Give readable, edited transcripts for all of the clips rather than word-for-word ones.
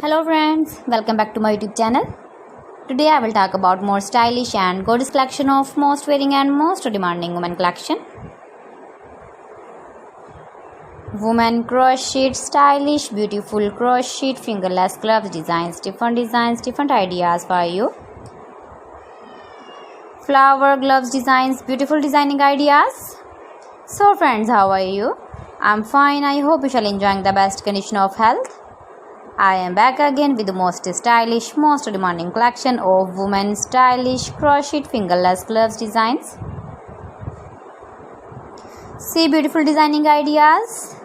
Hello friends, welcome back to my YouTube channel. Today I will talk about more stylish and gorgeous collection of most wearing and most demanding women collection. Women crochet, stylish, beautiful crochet, fingerless gloves, designs, different ideas for you. Flower gloves designs, beautiful designing ideas. So friends, how are you? I'm fine. I hope you shall enjoying the best condition of health. I am back again with the most stylish, most demanding collection of women's stylish crochet fingerless gloves designs. See beautiful designing ideas.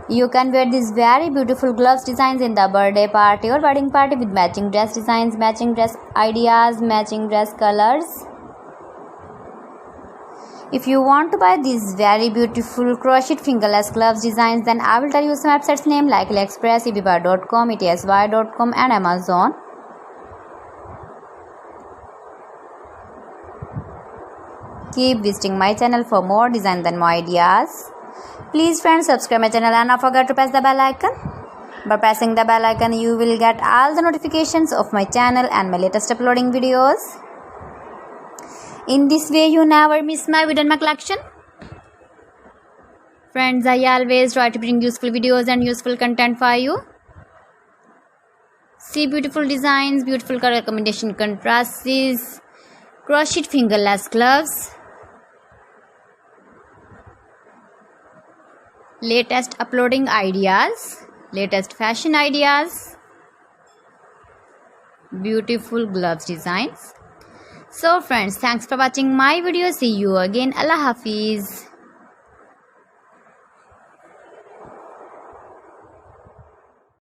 You can wear these very beautiful gloves designs in the birthday party or wedding party with matching dress designs, matching dress ideas, matching dress colors. If you want to buy these very beautiful crochet fingerless gloves designs, then I will tell you some websites name like AliExpress, eBay.com, etsy.com and Amazon. Keep visiting my channel for more designs and more ideas. Please friends, subscribe my channel and don't forget to press the bell icon. By pressing the bell icon, you will get all the notifications of my channel and my latest uploading videos. In this way, you never miss my video and my collection. Friends, I always try to bring useful videos and useful content for you. See beautiful designs, beautiful color combination contrasts, crochet fingerless gloves, latest uploading ideas, latest fashion ideas, beautiful gloves designs. So friends, thanks for watching my video. See you again. Allah Hafiz.